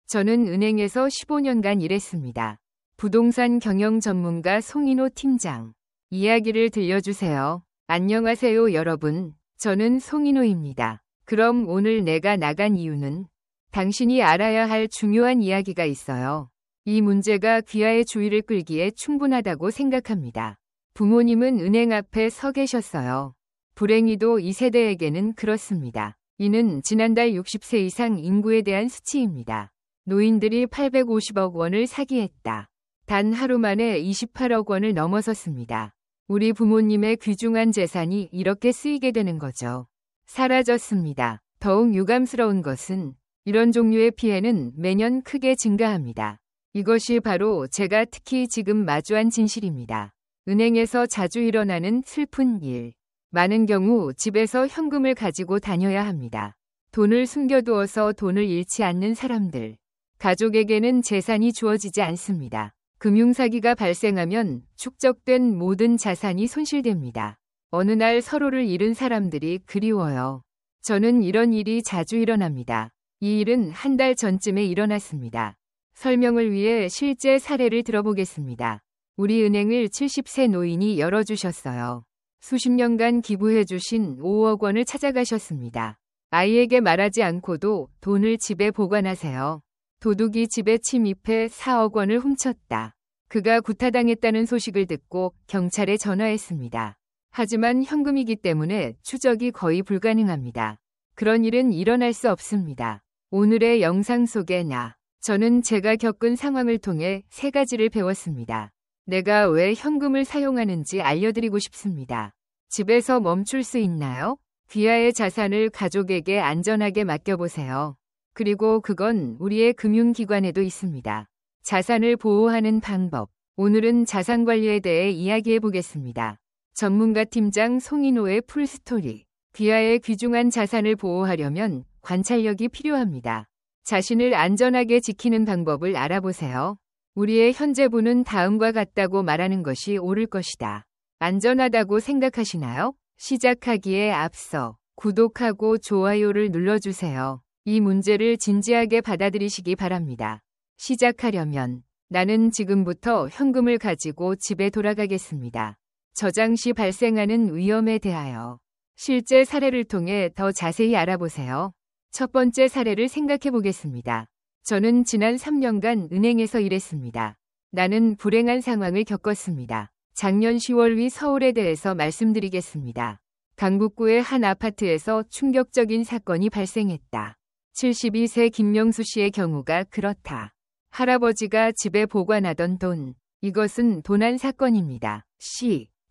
저는 은행에서 15년간 일했습니다. 부동산 경영 전문가 송인호 팀장. 이야기를 들려주세요. 안녕하세요, 여러분. 저는 송인호입니다. 그럼 오늘 내가 나간 이유는 당신이 알아야 할 중요한 이야기가 있어요. 이 문제가 귀하의 주의를 끌기에 충분하다고 생각합니다. 부모님은 은행 앞에 서 계셨어요. 불행히도 이 세대에게는 그렇습니다. 이는 지난달 60세 이상 인구에 대한 수치입니다. 노인들이 850억 원을 사기했다. 단 하루 만에 28억 원을 넘어섰습니다. 우리 부모님의 귀중한 재산이 이렇게 쓰이게 되는 거죠. 사라졌습니다. 더욱 유감스러운 것은 이런 종류의 피해는 매년 크게 증가합니다. 이것이 바로 제가 특히 지금 마주한 진실입니다. 은행에서 자주 일어나는 슬픈 일. 많은 경우 집에서 현금을 가지고 다녀야 합니다. 돈을 숨겨두어서 돈을 잃지 않는 사람들. 가족에게는 재산이 주어지지 않습니다. 금융사기가 발생하면 축적된 모든 자산이 손실됩니다. 어느 날 서로를 잃은 사람들이 그리워요. 저는 이런 일이 자주 일어납니다. 이 일은 한 달 전쯤에 일어났습니다. 설명을 위해 실제 사례를 들어보겠습니다. 우리 은행을 70세 노인이 열어주셨어요. 수십 년간 기부해주신 5억 원을 찾아가셨습니다. 아이에게 말하지 않고도 돈을 집에 보관하세요. 도둑이 집에 침입해 4억 원을 훔쳤다. 그가 구타당했다는 소식을 듣고 경찰에 전화했습니다. 하지만 현금이기 때문에 추적이 거의 불가능합니다. 그런 일은 일어날 수 없습니다. 오늘의 영상 속에 저는 제가 겪은 상황을 통해 3가지를 배웠습니다. 내가 왜 현금을 사용하는지 알려드리고 싶습니다. 집에서 멈출 수 있나요? 귀하의 자산을 가족에게 안전하게 맡겨보세요. 그리고 그건 우리의 금융기관에도 있습니다. 자산을 보호하는 방법. 오늘은 자산관리에 대해 이야기해 보겠습니다. 전문가 팀장 송인호의 풀스토리. 귀하의 귀중한 자산을 보호하려면 관찰력이 필요합니다. 자신을 안전하게 지키는 방법을 알아보세요. 우리의 현재분은 다음과 같다고 말하는 것이 옳을 것이다. 안전하다고 생각하시나요? 시작하기에 앞서 구독하고 좋아요를 눌러주세요. 이 문제를 진지하게 받아들이시기 바랍니다. 시작하려면 나는 지금부터 현금을 가지고 집에 돌아가겠습니다. 저장 시 발생하는 위험에 대하여 실제 사례를 통해 더 자세히 알아보세요. 첫 번째 사례를 생각해 보겠습니다. 저는 지난 3년간 은행에서 일했습니다. 나는 불행한 상황을 겪었습니다. 작년 10월 위 서울에 대해서 말씀드리겠습니다. 강북구의 한 아파트에서 충격적인 사건이 발생했다. 72세 김명수 씨의 경우가 그렇다. 할아버지가 집에 보관하던 돈. 이것은 도난 사건입니다.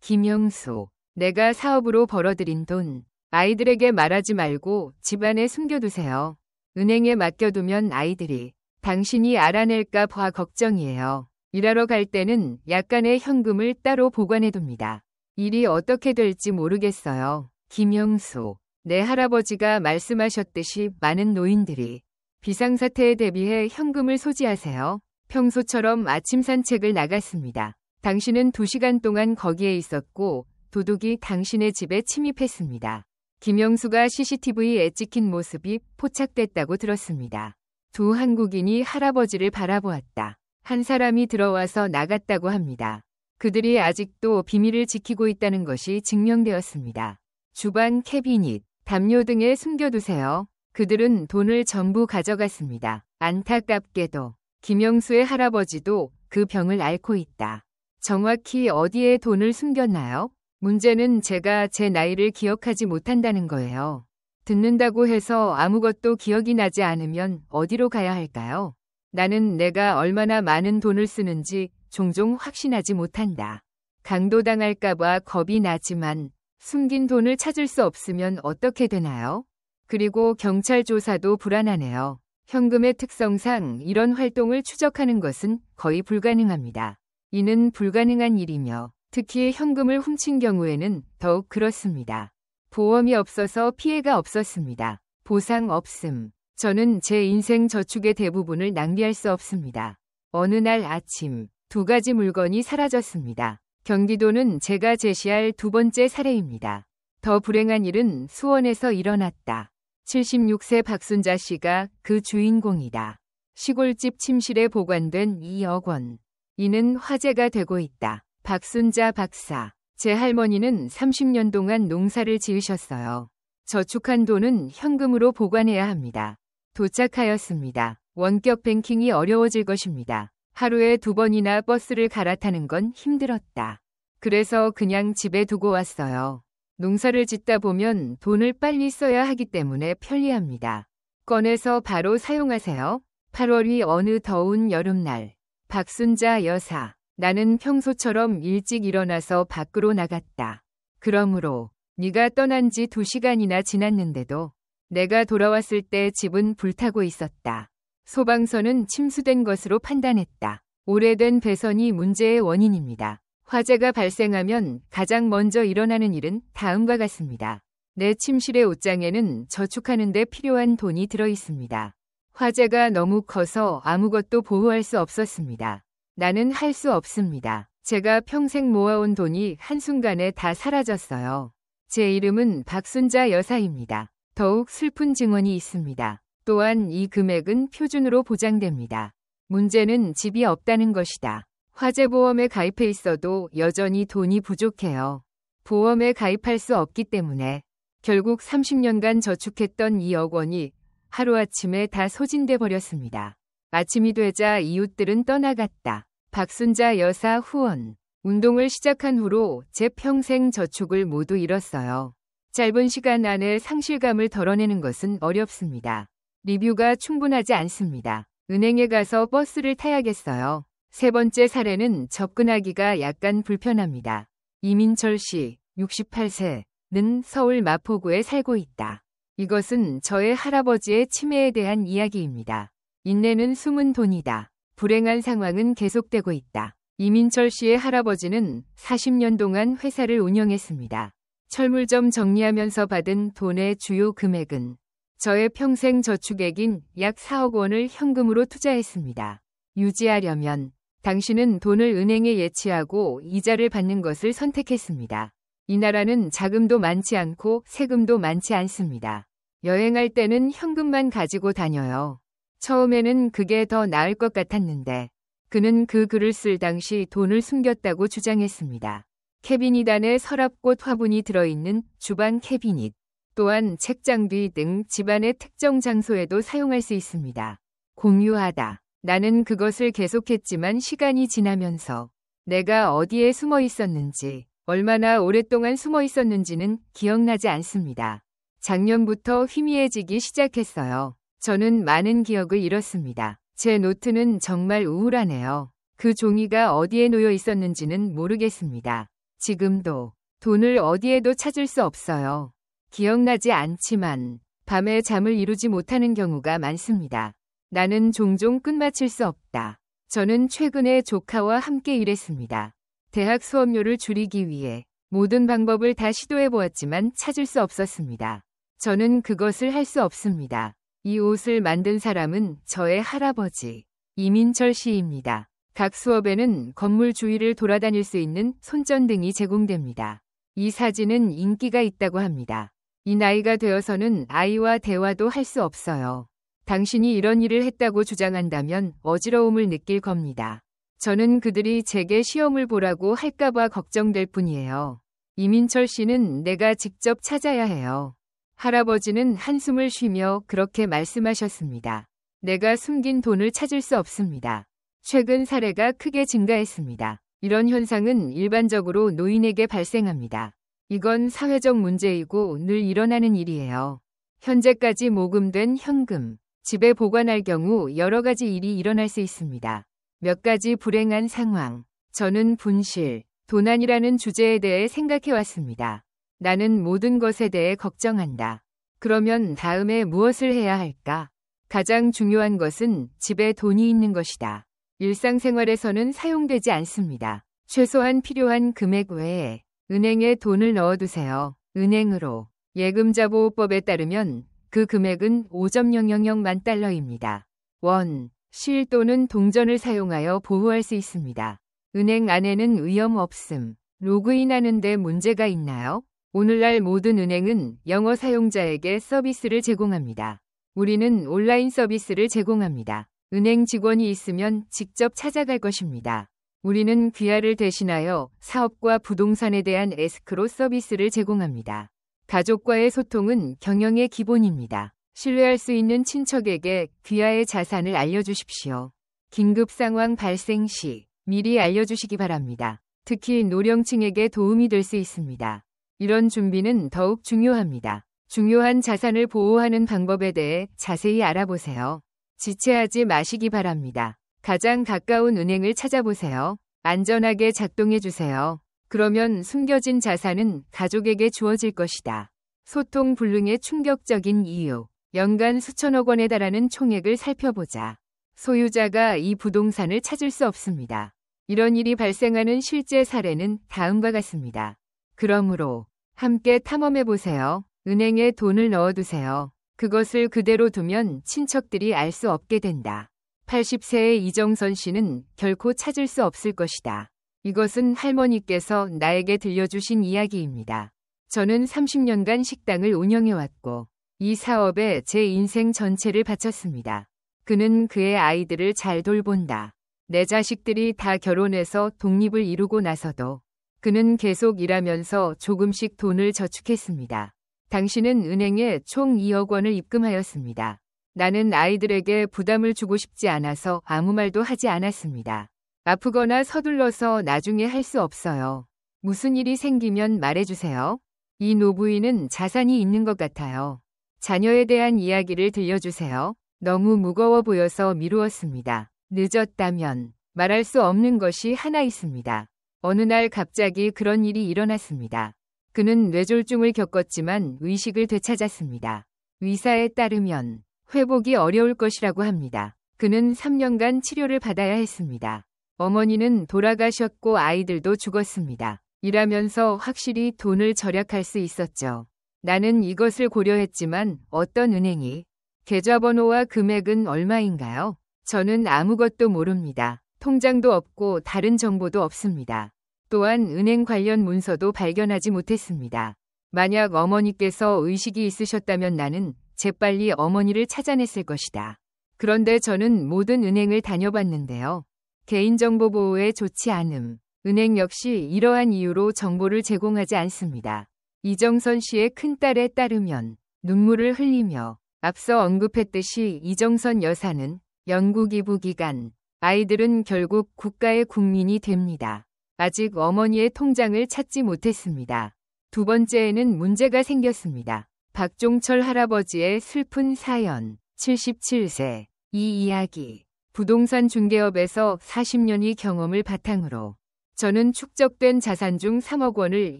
김명수. 내가 사업으로 벌어들인 돈. 아이들에게 말하지 말고 집안에 숨겨두세요. 은행에 맡겨두면 아이들이 당신이 알아낼까 봐 걱정이에요. 일하러 갈 때는 약간의 현금을 따로 보관해둡니다. 일이 어떻게 될지 모르겠어요. 김영수. 내 할아버지가 말씀하셨듯이 많은 노인들이 비상사태에 대비해 현금을 소지하세요. 평소처럼 아침 산책을 나갔습니다. 당신은 2시간 동안 거기에 있었고 도둑이 당신의 집에 침입했습니다. 김영수가 CCTV에 찍힌 모습이 포착됐다고 들었습니다. 두 한국인이 할아버지를 바라보았다. 한 사람이 들어와서 나갔다고 합니다. 그들이 아직도 비밀을 지키고 있다는 것이 증명되었습니다. 주방 캐비닛, 담요 등에 숨겨두세요. 그들은 돈을 전부 가져갔습니다. 안타깝게도 김영수의 할아버지도 그 병을 앓고 있다. 정확히 어디에 돈을 숨겼나요? 문제는 제가 제 나이를 기억하지 못한다는 거예요. 듣는다고 해서 아무것도 기억이 나지 않으면 어디로 가야 할까요? 나는 내가 얼마나 많은 돈을 쓰는지 종종 확신하지 못한다. 강도당할까봐 겁이 나지만 숨긴 돈을 찾을 수 없으면 어떻게 되나요? 그리고 경찰 조사도 불안하네요. 현금의 특성상 이런 활동을 추적하는 것은 거의 불가능합니다. 이는 불가능한 일이며 특히 현금을 훔친 경우에는 더욱 그렇습니다. 보험이 없어서 피해가 없었습니다. 보상 없음. 저는 제 인생 저축의 대부분을 낭비할 수 없습니다. 어느 날 아침 2가지 물건이 사라졌습니다. 경기도는 제가 제시할 2번째 사례입니다. 더 불행한 일은 수원에서 일어났다. 76세 박순자 씨가 그 주인공이다. 시골집 침실에 보관된 2억 원. 이는 화제가 되고 있다. 박순자 박사. 제 할머니는 30년 동안 농사를 지으셨어요. 저축한 돈은 현금으로 보관해야 합니다. 도착하였습니다. 원격 뱅킹이 어려워질 것입니다. 하루에 2번이나 버스를 갈아타는 건 힘들었다. 그래서 그냥 집에 두고 왔어요. 농사를 짓다 보면 돈을 빨리 써야 하기 때문에 편리합니다. 꺼내서 바로 사용하세요. 8월이 어느 더운 여름날. 박순자 여사. 나는 평소처럼 일찍 일어나서 밖으로 나갔다. 그러므로 네가 떠난 지 2시간이나 지났는데도 내가 돌아왔을 때 집은 불타고 있었다. 소방서는 침수된 것으로 판단했다. 오래된 배선이 문제의 원인입니다. 화재가 발생하면 가장 먼저 일어나는 일은 다음과 같습니다. 내 침실의 옷장에는 저축하는 데 필요한 돈이 들어 있습니다. 화재가 너무 커서 아무것도 보호할 수 없었습니다. 나는 할 수 없습니다. 제가 평생 모아온 돈이 한순간에 다 사라졌어요. 제 이름은 박순자 여사입니다. 더욱 슬픈 증언이 있습니다. 또한 이 금액은 표준으로 보장됩니다. 문제는 집이 없다는 것이다. 화재보험에 가입해 있어도 여전히 돈이 부족해요. 보험에 가입할 수 없기 때문에 결국 30년간 저축했던 2억 원이 하루아침에 다 소진돼 버렸습니다. 아침이 되자 이웃들은 떠나갔다. 박순자 여사 후원. 운동을 시작한 후로 제 평생 저축을 모두 잃었어요. 짧은 시간 안에 상실감을 덜어내는 것은 어렵습니다. 리뷰가 충분하지 않습니다. 은행에 가서 버스를 타야겠어요. 3번째 사례는 접근하기가 약간 불편합니다. 이민철 씨, 68세는 서울 마포구에 살고 있다. 이것은 저의 할아버지의 치매에 대한 이야기입니다. 인내는 숨은 돈이다. 불행한 상황은 계속되고 있다. 이민철 씨의 할아버지는 40년 동안 회사를 운영했습니다. 철물점 정리하면서 받은 돈의 주요 금액은 저의 평생 저축액인 약 4억 원을 현금으로 투자했습니다. 유지하려면 당신은 돈을 은행에 예치하고 이자를 받는 것을 선택했습니다. 이 나라는 자금도 많지 않고 세금도 많지 않습니다. 여행할 때는 현금만 가지고 다녀요. 처음에는 그게 더 나을 것 같았는데 그는 그 글을 쓸 당시 돈을 숨겼다고 주장했습니다. 캐비닛 안에 서랍꽃 화분이 들어있는 주방 캐비닛, 또한 책장 뒤 등 집안의 특정 장소에도 사용할 수 있습니다. 공유하다. 나는 그것을 계속했지만 시간이 지나면서 내가 어디에 숨어 있었는지, 얼마나 오랫동안 숨어 있었는지는 기억나지 않습니다. 작년부터 희미해지기 시작했어요. 저는 많은 기억을 잃었습니다. 제 노트는 정말 우울하네요. 그 종이가 어디에 놓여 있었는지는 모르겠습니다. 지금도 돈을 어디에도 찾을 수 없어요. 기억나지 않지만 밤에 잠을 이루지 못하는 경우가 많습니다. 나는 종종 끝마칠 수 없다. 저는 최근에 조카와 함께 일했습니다. 대학 수업료를 줄이기 위해 모든 방법을 다 시도해 보았지만 찾을 수 없었습니다. 저는 그것을 할 수 없습니다. 이 옷을 만든 사람은 저의 할아버지 이민철 씨입니다. 각 수업에는 건물 주위를 돌아다닐 수 있는 손전등이 제공됩니다. 이 사진은 인기가 있다고 합니다. 이 나이가 되어서는 아이와 대화도 할 수 없어요. 당신이 이런 일을 했다고 주장한다면 어지러움을 느낄 겁니다. 저는 그들이 제게 시험을 보라고 할까봐 걱정될 뿐이에요. 이민철 씨는 내가 직접 찾아야 해요. 할아버지는 한숨을 쉬며 그렇게 말씀하셨습니다. 내가 숨긴 돈을 찾을 수 없습니다. 최근 사례가 크게 증가했습니다. 이런 현상은 일반적으로 노인에게 발생합니다. 이건 사회적 문제이고 늘 일어나는 일이에요. 현재까지 모금된 현금, 집에 보관할 경우 여러 가지 일이 일어날 수 있습니다. 몇 가지 불행한 상황. 저는 분실, 도난이라는 주제에 대해 생각해 왔습니다. 나는 모든 것에 대해 걱정한다. 그러면 다음에 무엇을 해야 할까? 가장 중요한 것은 집에 돈이 있는 것이다. 일상생활에서는 사용되지 않습니다. 최소한 필요한 금액 외에 은행에 돈을 넣어두세요. 은행으로. 예금자보호법에 따르면 그 금액은 5.000만 달러입니다. 원, 실 또는 동전을 사용하여 보호할 수 있습니다. 은행 안에는 위험 없음. 로그인하는 데 문제가 있나요? 오늘날 모든 은행은 영어 사용자에게 서비스를 제공합니다. 우리는 온라인 서비스를 제공합니다. 은행 직원이 있으면 직접 찾아갈 것입니다. 우리는 귀하를 대신하여 사업과 부동산에 대한 에스크로 서비스를 제공합니다. 가족과의 소통은 경영의 기본입니다. 신뢰할 수 있는 친척에게 귀하의 자산을 알려주십시오. 긴급 상황 발생 시 미리 알려주시기 바랍니다. 특히 노령층에게 도움이 될 수 있습니다. 이런 준비는 더욱 중요합니다. 중요한 자산을 보호하는 방법에 대해 자세히 알아보세요. 지체하지 마시기 바랍니다. 가장 가까운 은행을 찾아보세요. 안전하게 작동해 주세요. 그러면 숨겨진 자산은 가족에게 주어질 것이다. 소통 불능의 충격적인 이유. 연간 수천억 원에 달하는 총액을 살펴보자. 소유자가 이 부동산을 찾을 수 없습니다. 이런 일이 발생하는 실제 사례는 다음과 같습니다. 그러므로 함께 탐험해 보세요. 은행에 돈을 넣어두세요. 그것을 그대로 두면 친척들이 알 수 없게 된다. 80세의 이정선 씨는 결코 찾을 수 없을 것이다. 이것은 할머니께서 나에게 들려주신 이야기입니다. 저는 30년간 식당을 운영해왔고 이 사업에 제 인생 전체를 바쳤습니다. 그는 그의 아이들을 잘 돌본다. 내 자식들이 다 결혼해서 독립을 이루고 나서도 그는 계속 일하면서 조금씩 돈을 저축했습니다. 당신은 은행에 총 2억 원을 입금하였습니다. 나는 아이들에게 부담을 주고 싶지 않아서 아무 말도 하지 않았습니다. 아프거나 서둘러서 나중에 할 수 없어요. 무슨 일이 생기면 말해주세요. 이 노부인은 자산이 있는 것 같아요. 자녀에 대한 이야기를 들려주세요. 너무 무거워 보여서 미루었습니다. 늦었다면 말할 수 없는 것이 하나 있습니다. 어느 날 갑자기 그런 일이 일어났습니다. 그는 뇌졸중을 겪었지만 의식을 되찾았습니다. 의사에 따르면 회복이 어려울 것이라고 합니다. 그는 3년간 치료를 받아야 했습니다. 어머니는 돌아가셨고 아이들도 죽었습니다. 일하면서 확실히 돈을 절약할 수 있었죠. 나는 이것을 고려했지만 어떤 은행이 계좌번호와 금액은 얼마인가요? 저는 아무것도 모릅니다. 통장도 없고 다른 정보도 없습니다. 또한 은행 관련 문서도 발견하지 못했습니다. 만약 어머니께서 의식이 있으셨다면 나는 재빨리 어머니를 찾아냈을 것이다. 그런데 저는 모든 은행을 다녀봤는데요. 개인정보 보호에 좋지 않음. 은행 역시 이러한 이유로 정보를 제공하지 않습니다. 이정선 씨의 큰딸에 따르면 눈물을 흘리며 앞서 언급했듯이 이정선 여사는 연구기부기간, 아이들은 결국 국가의 국민이 됩니다. 아직 어머니의 통장을 찾지 못했습니다. 두 번째에는 문제가 생겼습니다. 박종철 할아버지의 슬픈 사연, 77세. 이 이야기. 부동산 중개업에서 40년의 경험을 바탕으로 저는 축적된 자산 중 3억 원을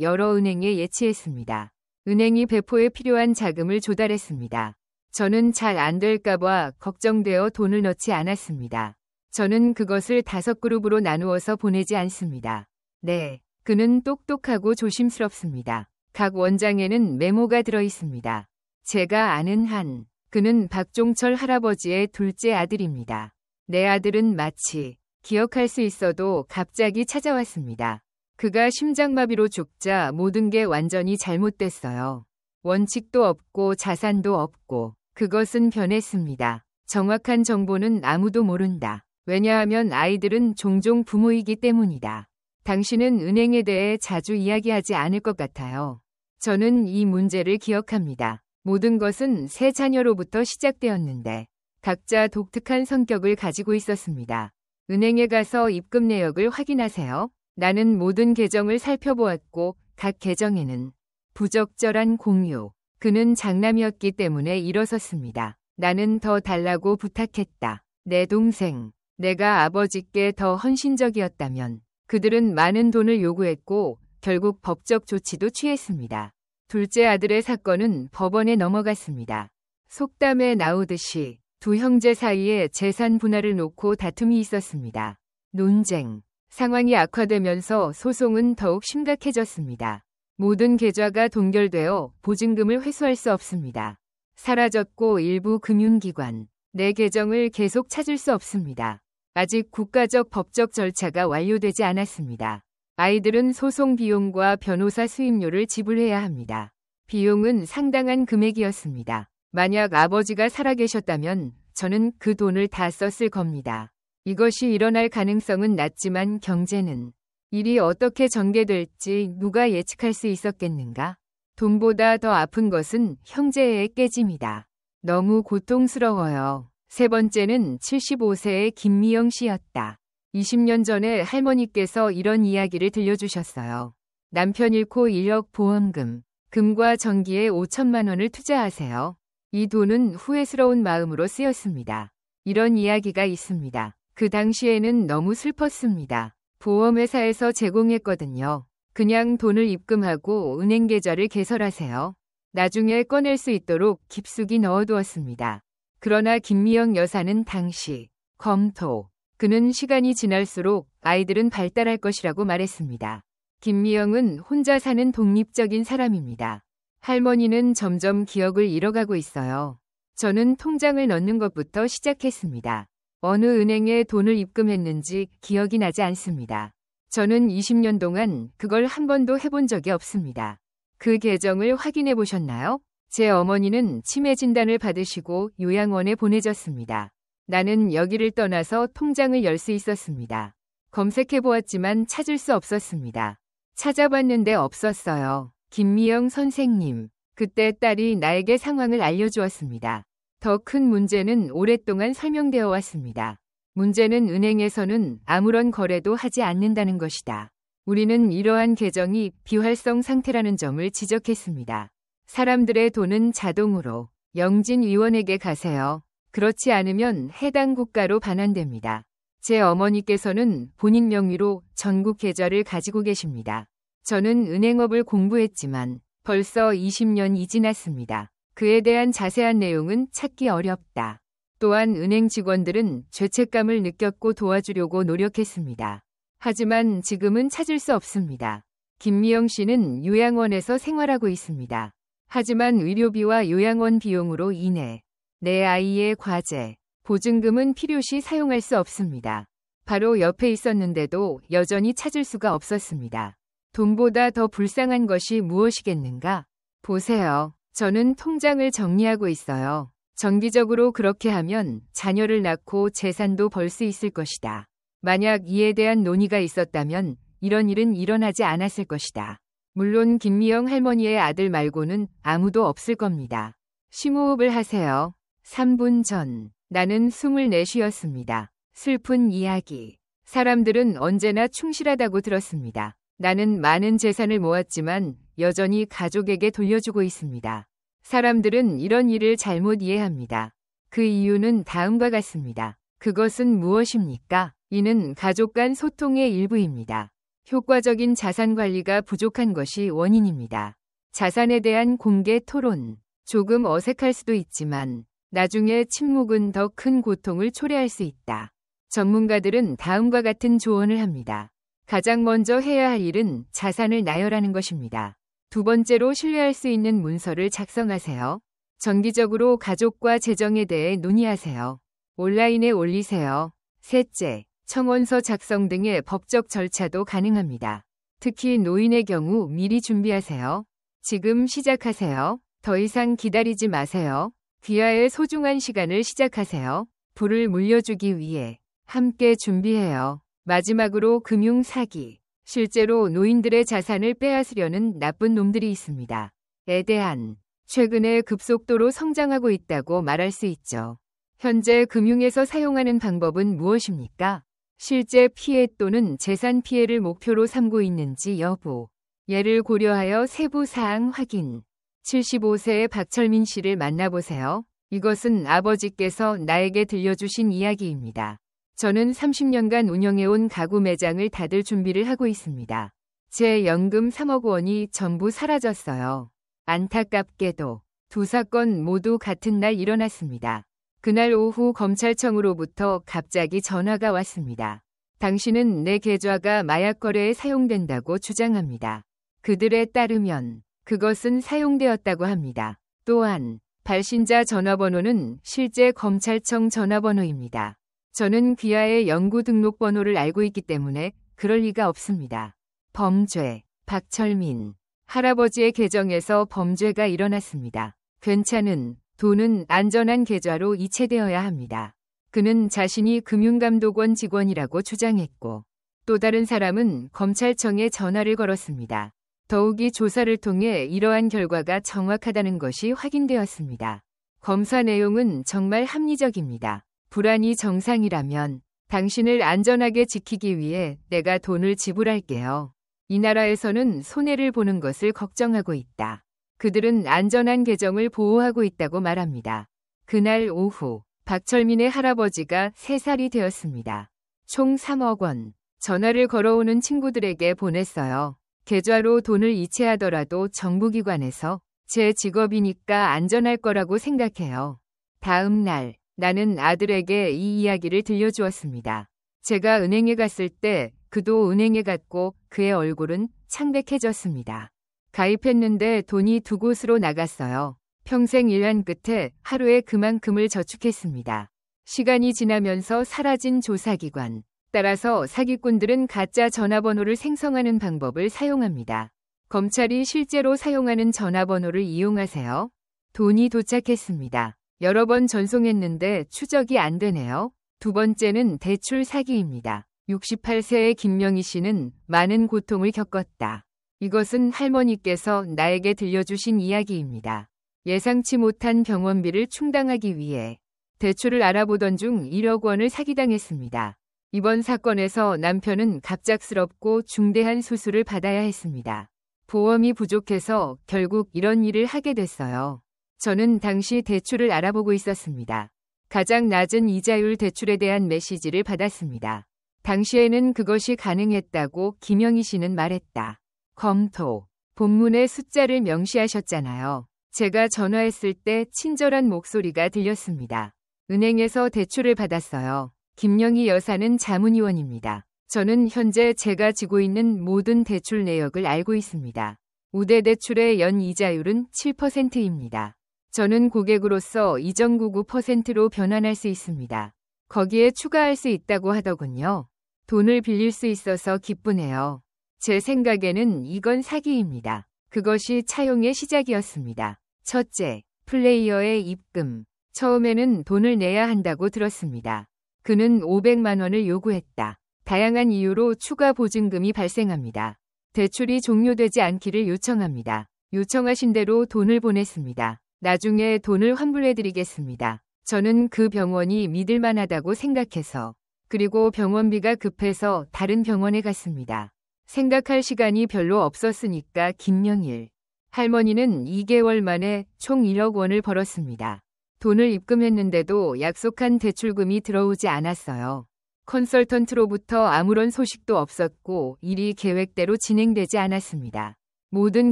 여러 은행에 예치했습니다. 은행이 배포에 필요한 자금을 조달했습니다. 저는 잘 안 될까봐 걱정되어 돈을 넣지 않았습니다. 저는 그것을 5그룹으로 나누어서 보내지 않습니다. 네, 그는 똑똑하고 조심스럽습니다. 각 원장에는 메모가 들어 있습니다. 제가 아는 한, 그는 박종철 할아버지의 둘째 아들입니다. 내 아들은 마치 기억할 수 있어도 갑자기 찾아왔습니다. 그가 심장마비로 죽자 모든 게 완전히 잘못됐어요. 원칙도 없고 자산도 없고 그것은 변했습니다. 정확한 정보는 아무도 모른다. 왜냐하면 아이들은 종종 부모이기 때문이다. 당신은 은행에 대해 자주 이야기하지 않을 것 같아요. 저는 이 문제를 기억합니다. 모든 것은 세 자녀로부터 시작되었는데 각자 독특한 성격을 가지고 있었습니다. 은행에 가서 입금 내역을 확인하세요. 나는 모든 계정을 살펴보았고 각 계정에는 부적절한 공유. 그는 장남이었기 때문에 일어섰습니다. 나는 더 달라고 부탁했다. 내 동생. 내가 아버지께 더 헌신적이었다면 그들은 많은 돈을 요구했고 결국 법적 조치도 취했습니다. 둘째 아들의 사건은 법원에 넘어갔습니다. 속담에 나오듯이 두 형제 사이에 재산 분할을 놓고 다툼이 있었습니다. 논쟁. 상황이 악화되면서 소송은 더욱 심각해졌습니다. 모든 계좌가 동결되어 보증금을 회수할 수 없습니다. 사라졌고 일부 금융기관, 내 계정을 계속 찾을 수 없습니다. 아직 국가적 법적 절차가 완료되지 않았습니다. 아이들은 소송 비용과 변호사 수임료를 지불해야 합니다. 비용은 상당한 금액이었습니다. 만약 아버지가 살아계셨다면 저는 그 돈을 다 썼을 겁니다. 이것이 일어날 가능성은 낮지만 경제는 일이 어떻게 전개될지 누가 예측할 수 있었겠는가? 돈보다 더 아픈 것은 형제의 깨짐이다. 너무 고통스러워요. 세 번째는 75세의 김미영 씨였다. 20년 전에 할머니께서 이런 이야기를 들려주셨어요. 남편 잃고 1억 보험금, 금과 전기에 5천만 원을 투자하세요. 이 돈은 후회스러운 마음으로 쓰였습니다. 이런 이야기가 있습니다. 그 당시에는 너무 슬펐습니다. 보험회사에서 제공했거든요. 그냥 돈을 입금하고 은행 계좌를 개설하세요. 나중에 꺼낼 수 있도록 깊숙이 넣어두었습니다. 그러나 김미영 여사는 당시 검토. 그는 시간이 지날수록 아이들은 발달할 것이라고 말했습니다. 김미영은 혼자 사는 독립적인 사람입니다. 할머니는 점점 기억을 잃어가고 있어요. 저는 통장을 넣는 것부터 시작했습니다. 어느 은행에 돈을 입금했는지 기억이 나지 않습니다. 저는 20년 동안 그걸 한 번도 해본 적이 없습니다. 그 계정을 확인해 보셨나요? 제 어머니는 치매 진단을 받으시고 요양원에 보내졌습니다. 나는 여기를 떠나서 통장을 열 수 있었습니다. 검색해 보았지만 찾을 수 없었습니다. 찾아봤는데 없었어요. 김미영 선생님, 그때 딸이 나에게 상황을 알려주었습니다. 더 큰 문제는 오랫동안 설명되어 왔습니다. 문제는 은행에서는 아무런 거래도 하지 않는다는 것이다. 우리는 이러한 계정이 비활성 상태라는 점을 지적했습니다. 사람들의 돈은 자동으로 영진위원에게 가세요. 그렇지 않으면 해당 국가로 반환됩니다. 제 어머니께서는 본인 명의로 전국 계좌를 가지고 계십니다. 저는 은행업을 공부했지만 벌써 20년이 지났습니다. 그에 대한 자세한 내용은 찾기 어렵다. 또한 은행 직원들은 죄책감을 느꼈고 도와주려고 노력했습니다. 하지만 지금은 찾을 수 없습니다. 김미영 씨는 요양원에서 생활하고 있습니다. 하지만 의료비와 요양원 비용으로 인해 내 아이의 과제, 보증금은 필요시 사용할 수 없습니다. 바로 옆에 있었는데도 여전히 찾을 수가 없었습니다. 돈보다 더 불쌍한 것이 무엇이겠는가? 보세요. 저는 통장을 정리하고 있어요. 정기적으로 그렇게 하면 자녀를 낳고 재산도 벌 수 있을 것이다. 만약 이에 대한 논의가 있었다면 이런 일은 일어나지 않았을 것이다. 물론 김미영 할머니의 아들 말고는 아무도 없을 겁니다. 심호흡을 하세요. 3분 전, 나는 24이었습니다. 슬픈 이야기. 사람들은 언제나 충실하다고 들었습니다. 나는 많은 재산을 모았지만 여전히 가족에게 돌려주고 있습니다. 사람들은 이런 일을 잘못 이해합니다. 그 이유는 다음과 같습니다. 그것은 무엇입니까? 이는 가족 간 소통의 일부입니다. 효과적인 자산 관리가 부족한 것이 원인입니다. 자산에 대한 공개 토론. 조금 어색할 수도 있지만 나중에 침묵은 더 큰 고통을 초래할 수 있다. 전문가들은 다음과 같은 조언을 합니다. 가장 먼저 해야 할 일은 자산을 나열하는 것입니다. 두 번째로 신뢰할 수 있는 문서를 작성하세요. 정기적으로 가족과 재정에 대해 논의하세요. 온라인에 올리세요. 셋째, 청원서 작성 등의 법적 절차도 가능합니다. 특히 노인의 경우 미리 준비하세요. 지금 시작하세요. 더 이상 기다리지 마세요. 귀하의 소중한 시간을 시작하세요. 부를 물려주기 위해 함께 준비해요. 마지막으로 금융 사기. 실제로 노인들의 자산을 빼앗으려는 나쁜 놈들이 있습니다. 에 대한 최근에 급속도로 성장하고 있다고 말할 수 있죠. 현재 금융에서 사용하는 방법은 무엇입니까? 실제 피해 또는 재산 피해를 목표로 삼고 있는지 여부. 예를 고려하여 세부 사항 확인. 75세의 박철민 씨를 만나보세요. 이것은 아버지께서 나에게 들려주신 이야기입니다. 저는 30년간 운영해온 가구 매장을 닫을 준비를 하고 있습니다. 제 연금 3억 원이 전부 사라졌어요. 안타깝게도 두 사건 모두 같은 날 일어났습니다. 그날 오후 검찰청으로부터 갑자기 전화가 왔습니다. 당신은 내 계좌가 마약 거래에 사용된다고 주장합니다. 그들에 따르면 그것은 사용되었다고 합니다. 또한 발신자 전화번호는 실제 검찰청 전화번호입니다. 저는 귀하의 연구 등록번호를 알고 있기 때문에 그럴 리가 없습니다. 범죄, 박철민. 할아버지의 계정에서 범죄가 일어났습니다. 괜찮은 돈은 안전한 계좌로 이체되어야 합니다. 그는 자신이 금융감독원 직원이라고 주장했고 또 다른 사람은 검찰청에 전화를 걸었습니다. 더욱이 조사를 통해 이러한 결과가 정확하다는 것이 확인되었습니다. 검사 내용은 정말 합리적입니다. 불안이 정상이라면 당신을 안전하게 지키기 위해 내가 돈을 지불할게요. 이 나라에서는 손해를 보는 것을 걱정하고 있다. 그들은 안전한 계정을 보호하고 있다고 말합니다. 그날 오후 박철민의 할아버지가 3살이 되었습니다. 총 3억 원. 전화를 걸어오는 친구들에게 보냈어요. 계좌로 돈을 이체하더라도 정부기관에서 제 직업이니까 안전할 거라고 생각해요. 다음 날 나는 아들에게 이 이야기를 들려주었습니다. 제가 은행에 갔을 때 그도 은행에 갔고 그의 얼굴은 창백해졌습니다. 가입했는데 돈이 2곳으로 나갔어요. 평생 일한 끝에 하루에 그만큼을 저축했습니다. 시간이 지나면서 사라진 조사기관. 따라서 사기꾼들은 가짜 전화번호를 생성하는 방법을 사용합니다. 검찰이 실제로 사용하는 전화번호를 이용하세요. 돈이 도착했습니다. 여러 번 전송했는데 추적이 안 되네요. 두 번째는 대출 사기입니다. 68세의 김명희 씨는 많은 고통을 겪었다. 이것은 할머니께서 나에게 들려주신 이야기입니다. 예상치 못한 병원비를 충당하기 위해 대출을 알아보던 중 1억 원을 사기당했습니다. 이번 사건에서 남편은 갑작스럽고 중대한 수술을 받아야 했습니다. 보험이 부족해서 결국 이런 일을 하게 됐어요. 저는 당시 대출을 알아보고 있었습니다. 가장 낮은 이자율 대출에 대한 메시지를 받았습니다. 당시에는 그것이 가능했다고 김영희 씨는 말했다. 검토. 본문에 숫자를 명시하셨잖아요. 제가 전화했을 때 친절한 목소리가 들렸습니다. 은행에서 대출을 받았어요. 김영희 여사는 자문위원입니다. 저는 현재 제가 지고 있는 모든 대출 내역을 알고 있습니다. 우대대출의 연 이자율은 7%입니다. 저는 고객으로서 2.99%로 변환할 수 있습니다. 거기에 추가할 수 있다고 하더군요. 돈을 빌릴 수 있어서 기쁘네요. 제 생각에는 이건 사기입니다. 그것이 차용의 시작이었습니다. 첫째, 플레이어의 입금. 처음에는 돈을 내야 한다고 들었습니다. 그는 500만 원을 요구했다. 다양한 이유로 추가 보증금이 발생합니다. 대출이 종료되지 않기를 요청합니다. 요청하신 대로 돈을 보냈습니다. 나중에 돈을 환불해드리겠습니다. 저는 그 병원이 믿을만하다고 생각해서 그리고 병원비가 급해서 다른 병원에 갔습니다. 생각할 시간이 별로 없었으니까 김명일 할머니는 2개월 만에 총 1억 원을 벌었습니다. 돈을 입금했는데도 약속한 대출금이 들어오지 않았어요. 컨설턴트로부터 아무런 소식도 없었고 일이 계획대로 진행되지 않았습니다. 모든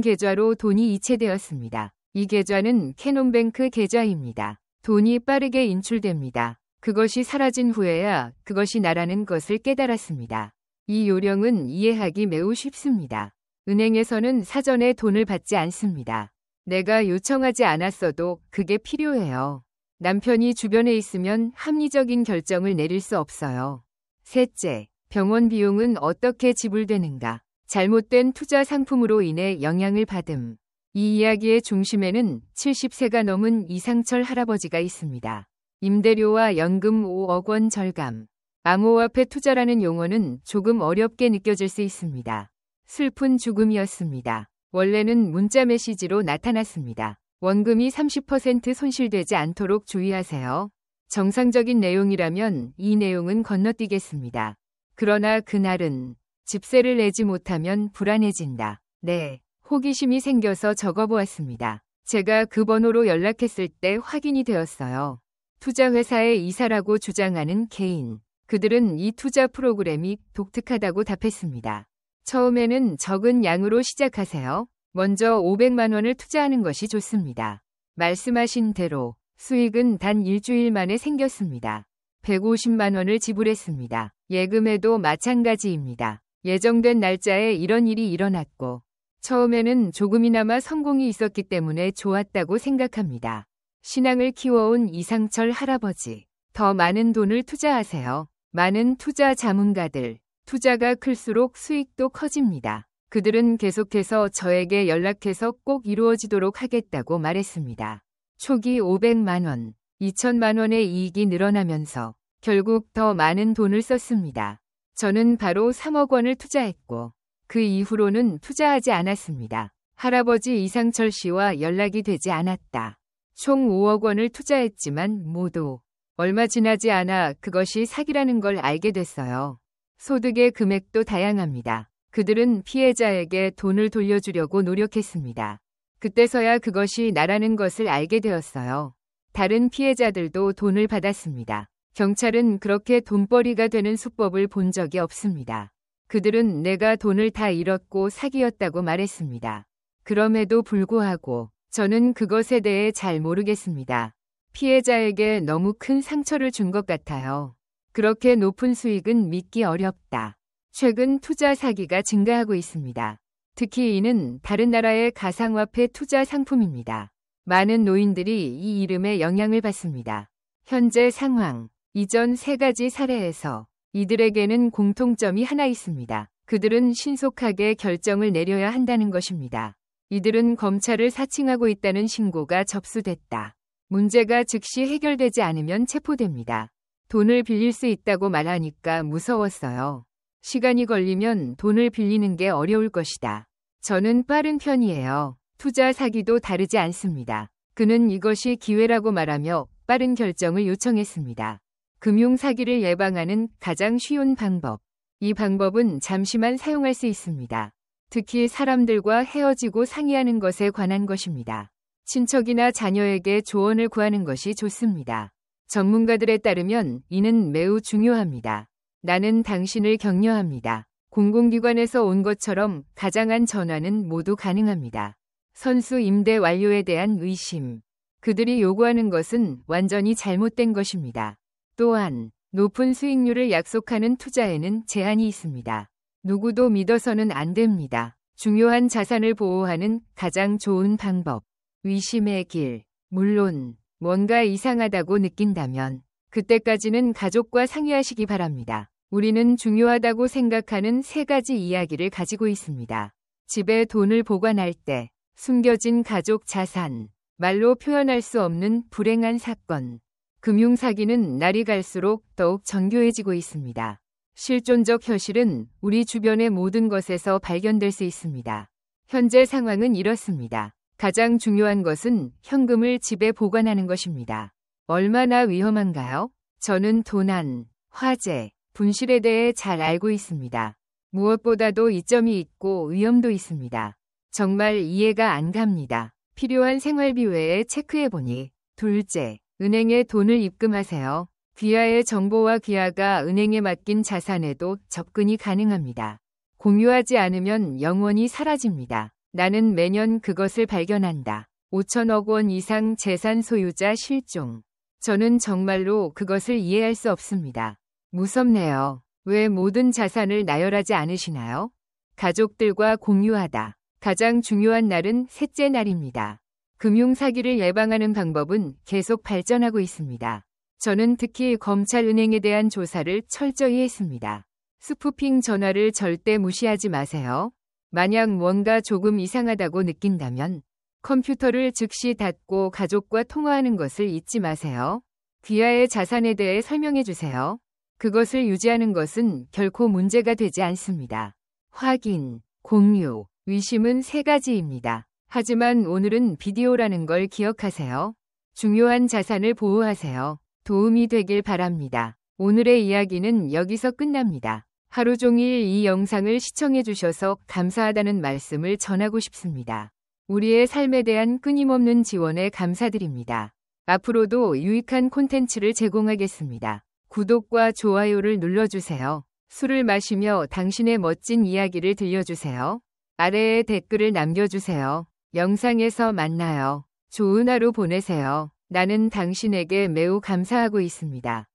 계좌로 돈이 이체되었습니다. 이 계좌는 캐논뱅크 계좌입니다. 돈이 빠르게 인출됩니다. 그것이 사라진 후에야 그것이 나라는 것을 깨달았습니다. 이 요령은 이해하기 매우 쉽습니다. 은행에서는 사전에 돈을 받지 않습니다. 내가 요청하지 않았어도 그게 필요해요. 남편이 주변에 있으면 합리적인 결정을 내릴 수 없어요. 셋째, 병원 비용은 어떻게 지불되는가? 잘못된 투자 상품으로 인해 영향을 받음. 이 이야기의 중심에는 70세가 넘은 이상철 할아버지가 있습니다. 임대료와 연금 5억 원 절감. 암호화폐 투자라는 용어는 조금 어렵게 느껴질 수 있습니다. 슬픈 죽음이었습니다. 원래는 문자 메시지로 나타났습니다. 원금이 30% 손실되지 않도록 주의하세요. 정상적인 내용이라면 이 내용은 건너뛰겠습니다. 그러나 그날은 집세를 내지 못하면 불안해진다. 네, 호기심이 생겨서 적어보았습니다. 제가 그 번호로 연락했을 때 확인이 되었어요. 투자회사의 이사라고 주장하는 개인. 그들은 이 투자 프로그램이 독특하다고 답했습니다. 처음에는 적은 양으로 시작하세요. 먼저 500만 원을 투자하는 것이 좋습니다. 말씀하신 대로 수익은 단 일주일 만에 생겼습니다. 150만 원을 지불했습니다. 예금에도 마찬가지입니다. 예정된 날짜에 이런 일이 일어났고 처음에는 조금이나마 성공이 있었기 때문에 좋았다고 생각합니다. 신앙을 키워온 이상철 할아버지. 더 많은 돈을 투자하세요. 많은 투자 자문가들. 투자가 클수록 수익도 커집니다. 그들은 계속해서 저에게 연락해서 꼭 이루어지도록 하겠다고 말했습니다. 초기 500만 원, 2천만 원의 이익이 늘어나면서 결국 더 많은 돈을 썼습니다. 저는 바로 3억 원을 투자했고 그 이후로는 투자하지 않았습니다. 할아버지 이상철 씨와 연락이 되지 않았다. 총 5억 원을 투자했지만 모두 얼마 지나지 않아 그것이 사기라는 걸 알게 됐어요. 소득의 금액도 다양합니다. 그들은 피해자에게 돈을 돌려주려고 노력했습니다. 그때서야 그것이 나라는 것을 알게 되었어요. 다른 피해자들도 돈을 받았습니다. 경찰은 그렇게 돈벌이가 되는 수법을 본 적이 없습니다. 그들은 내가 돈을 다 잃었고 사기였다고 말했습니다. 그럼에도 불구하고 저는 그것에 대해 잘 모르겠습니다. 피해자에게 너무 큰 상처를 준 것 같아요. 그렇게 높은 수익은 믿기 어렵다. 최근 투자 사기가 증가하고 있습니다. 특히 이는 다른 나라의 가상화폐 투자 상품입니다. 많은 노인들이 이 이름에 영향을 받습니다. 현재 상황, 이전 3가지 사례에서 이들에게는 공통점이 하나 있습니다. 그들은 신속하게 결정을 내려야 한다는 것입니다. 이들은 검찰을 사칭하고 있다는 신고가 접수됐다. 문제가 즉시 해결되지 않으면 체포됩니다. 돈을 빌릴 수 있다고 말하니까 무서웠어요. 시간이 걸리면 돈을 빌리는 게 어려울 것이다. 저는 빠른 편이에요. 투자 사기도 다르지 않습니다. 그는 이것이 기회라고 말하며 빠른 결정을 요청했습니다. 금융 사기를 예방하는 가장 쉬운 방법. 이 방법은 잠시만 사용할 수 있습니다. 특히 사람들과 헤어지고 상의하는 것에 관한 것입니다. 친척이나 자녀에게 조언을 구하는 것이 좋습니다. 전문가들에 따르면 이는 매우 중요합니다. 나는 당신을 격려합니다. 공공기관에서 온 것처럼 가장한 전화는 모두 가능합니다. 선수 임대 완료에 대한 의심. 그들이 요구하는 것은 완전히 잘못된 것입니다. 또한 높은 수익률을 약속하는 투자에는 제한이 있습니다. 누구도 믿어서는 안 됩니다. 중요한 자산을 보호하는 가장 좋은 방법. 의심의 길. 물론 뭔가 이상하다고 느낀다면 그때까지는 가족과 상의하시기 바랍니다. 우리는 중요하다고 생각하는 3가지 이야기를 가지고 있습니다. 집에 돈을 보관할 때 숨겨진 가족 자산, 말로 표현할 수 없는 불행한 사건. 금융사기는 날이 갈수록 더욱 정교해지고 있습니다. 실존적 현실은 우리 주변의 모든 것에서 발견될 수 있습니다. 현재 상황은 이렇습니다. 가장 중요한 것은 현금을 집에 보관하는 것입니다. 얼마나 위험한가요? 저는 도난, 화재, 분실에 대해 잘 알고 있습니다. 무엇보다도 이점이 있고 위험도 있습니다. 정말 이해가 안 갑니다. 필요한 생활비 외에 체크해보니 둘째, 은행에 돈을 입금하세요. 귀하의 정보와 귀하가 은행에 맡긴 자산에도 접근이 가능합니다. 공유하지 않으면 영원히 사라집니다. 나는 매년 그것을 발견한다. 5천억 원 이상 재산 소유자 실종. 저는 정말로 그것을 이해할 수 없습니다. 무섭네요. 왜 모든 자산을 나열하지 않으시나요? 가족들과 공유하다. 가장 중요한 날은 셋째 날입니다. 금융사기를 예방하는 방법은 계속 발전하고 있습니다. 저는 특히 검찰 은행에 대한 조사를 철저히 했습니다. 스푸핑 전화를 절대 무시하지 마세요. 만약 뭔가 조금 이상하다고 느낀다면 컴퓨터를 즉시 닫고 가족과 통화하는 것을 잊지 마세요. 귀하의 자산에 대해 설명해 주세요. 그것을 유지하는 것은 결코 문제가 되지 않습니다. 확인, 공유, 의심은 3가지입니다. 하지만 오늘은 비디오라는 걸 기억하세요. 중요한 자산을 보호하세요. 도움이 되길 바랍니다. 오늘의 이야기는 여기서 끝납니다. 하루 종일 이 영상을 시청해 주셔서 감사하다는 말씀을 전하고 싶습니다. 우리의 삶에 대한 끊임없는 지원에 감사드립니다. 앞으로도 유익한 콘텐츠를 제공하겠습니다. 구독과 좋아요를 눌러주세요. 술을 마시며 당신의 멋진 이야기를 들려주세요. 아래에 댓글을 남겨주세요. 영상에서 만나요. 좋은 하루 보내세요. 나는 당신에게 매우 감사하고 있습니다.